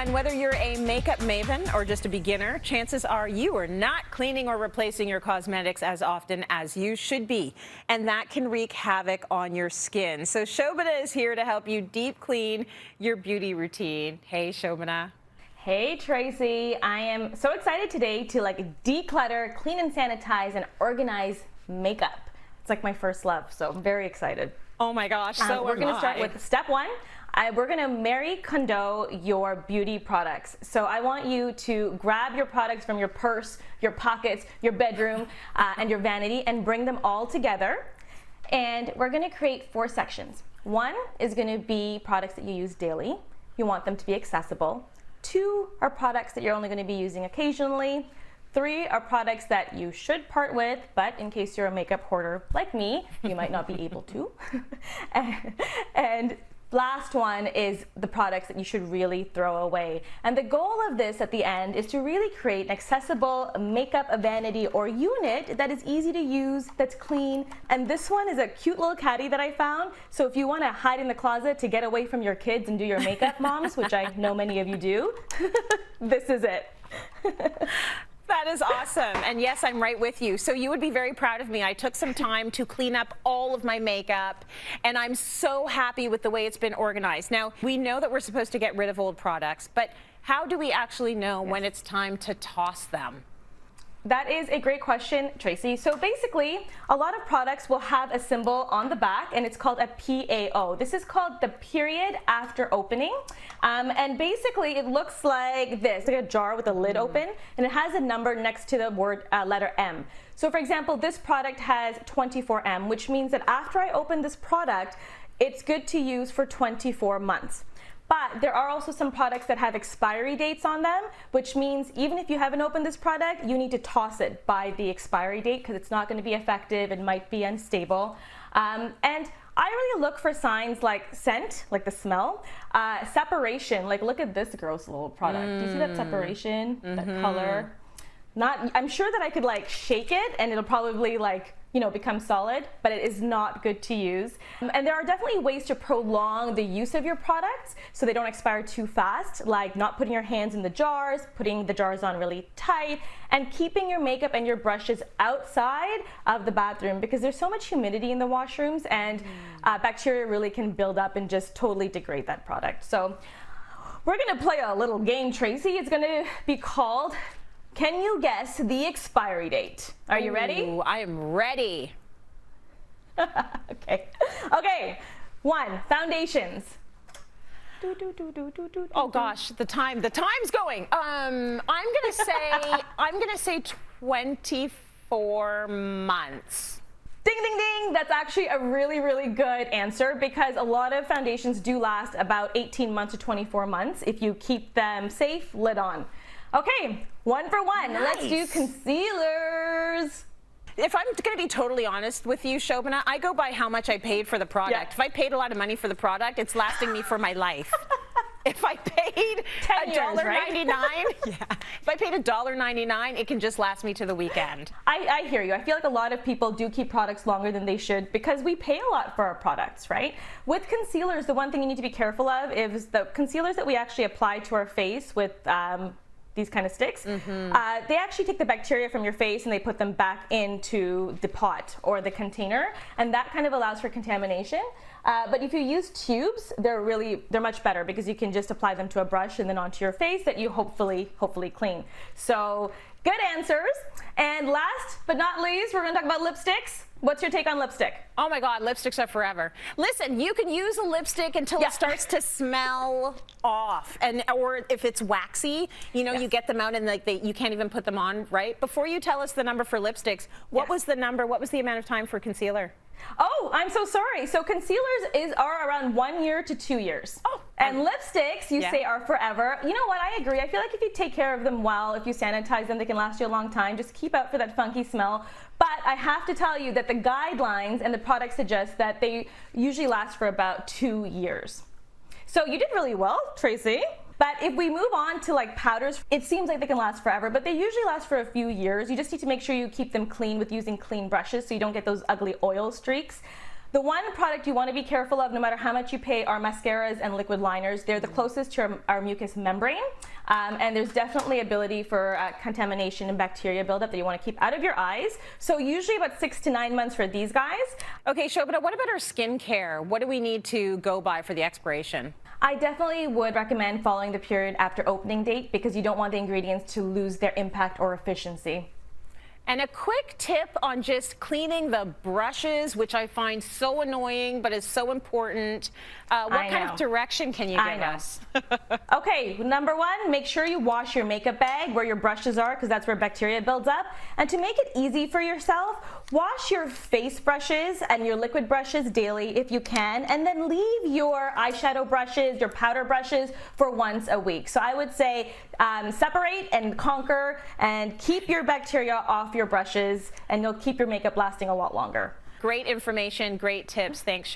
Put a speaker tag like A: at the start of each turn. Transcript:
A: Cityline, whether you're a makeup maven or just a beginner, chances are you are not cleaning or replacing your cosmetics as often as you should be, and that can wreak havoc on your skin. So Shobana is here to help you deep clean your beauty routine. Hey, Shobana.
B: Hey Tracy, I am so excited today to declutter, clean and sanitize and organize makeup. It's like my first love, so I'm very excited.
A: Oh my gosh, so
B: we're going to start with step one. We're going to Marie Kondo your beauty products. So I want you to grab your products from your purse, your pockets, your bedroom, and your vanity and bring them all together. And we're going to create 4 sections. 1 is going to be products that you use daily. You want them to be accessible. 2 are products that you're only going to be using occasionally. 3 are products that you should part with, but in case you're a makeup hoarder like me, you might not be able to. And last one is the products that you should really throw away. And the goal of this at the end is to really create an accessible makeup vanity or unit that is easy to use, that's clean. And this one is a cute little caddy that I found. So if you want to hide in the closet to get away from your kids and do your makeup, moms, which I know many of you do, this is it.
A: That is awesome. And yes, I'm right with you. So you would be very proud of me. I took some time to clean up all of my makeup, and I'm so happy with the way it's been organized. Now, we know that we're supposed to get rid of old products, but how do we actually know when it's time to toss them?
B: That is a great question, Tracy. So basically, a lot of products will have a symbol on the back, and it's called a PAO. This is called the period after opening. And basically, it looks like this, like a jar with a lid open, and it has a number next to the word letter M. So for example, this product has 24M, which means that after I open this product, it's good to use for 24 months. But there are also some products that have expiry dates on them, which means even if you haven't opened this product, you need to toss it by the expiry date because it's not going to be effective. It might be unstable. And I really look for signs like scent, like the smell, separation, like look at this gross little product. Do you see that separation, that color? I'm sure that I could shake it and it'll probably become solid, but it is not good to use. And there are definitely ways to prolong the use of your products so they don't expire too fast, like not putting your hands in the jars, putting the jars on really tight, and keeping your makeup and your brushes outside of the bathroom because there's so much humidity in the washrooms and bacteria really can build up and just totally degrade that product. So we're gonna play a little game, Tracy. It's gonna be called Can You Guess the Expiry Date? Are you ready?
A: I am ready.
B: Okay. 1, foundations.
A: Oh gosh, the time's going. I'm gonna say 24 months.
B: Ding, ding, ding. That's actually a really, really good answer because a lot of foundations do last about 18 months to 24 months if you keep them safe, lid on. Okay, 1 for 1.
A: Nice.
B: Let's do concealers.
A: If I'm going to be totally honest with you, Shobana, I go by how much I paid for the product.
B: Yeah.
A: If I paid a lot of money for the product, it's lasting me for my life. If I paid $1.99, if I paid $1.99, it can just last me to the weekend.
B: I hear you. I feel like a lot of people do keep products longer than they should because we pay a lot for our products, right? With concealers, the one thing you need to be careful of is the concealers that we actually apply to our face with these kind of sticks, they actually take the bacteria from your face and they put them back into the pot or the container, and that kind of allows for contamination. But if you use tubes, they're much better because you can just apply them to a brush and then onto your face that you hopefully clean. So good answers. And last but not least, we're going to talk about lipsticks. What's your take on lipstick?
A: Oh my God, lipsticks are forever. Listen, you can use a lipstick until it starts to smell off, or if it's waxy, you get them out and you can't even put them on, right? Before you tell us the number for lipsticks, what was the number? What was the amount of time for concealer?
B: Oh, I'm so sorry. So concealers are around 1 year to 2 years. Oh. And lipsticks, you say, are forever. You know what? I agree. I feel like if you take care of them well, if you sanitize them, they can last you a long time. Just keep out for that funky smell. But I have to tell you that the guidelines and the products suggest that they usually last for about 2 years. So you did really well, Tracy. But if we move on to powders, it seems like they can last forever, but they usually last for a few years. You just need to make sure you keep them clean with using clean brushes so you don't get those ugly oil streaks. The one product you want to be careful of, no matter how much you pay, are mascaras and liquid liners. They're the closest to our mucous membrane, and there's definitely ability for contamination and bacteria buildup that you want to keep out of your eyes. So usually about 6 to 9 months for these guys.
A: Okay, Shobana, what about our skincare? What do we need to go by for the expiration?
B: I definitely would recommend following the period after opening date because you don't want the ingredients to lose their impact or efficiency.
A: And a quick tip on just cleaning the brushes, which I find so annoying, but is so important. What kind of direction can you give us?
B: Okay, number one, make sure you wash your makeup bag where your brushes are because that's where bacteria builds up. And to make it easy for yourself, wash your face brushes and your liquid brushes daily if you can, and then leave your eyeshadow brushes, your powder brushes for once a week. So I would say separate and conquer and keep your bacteria off your brushes, and you'll keep your makeup lasting a lot longer.
A: Great information, great tips. Thanks, Shobana.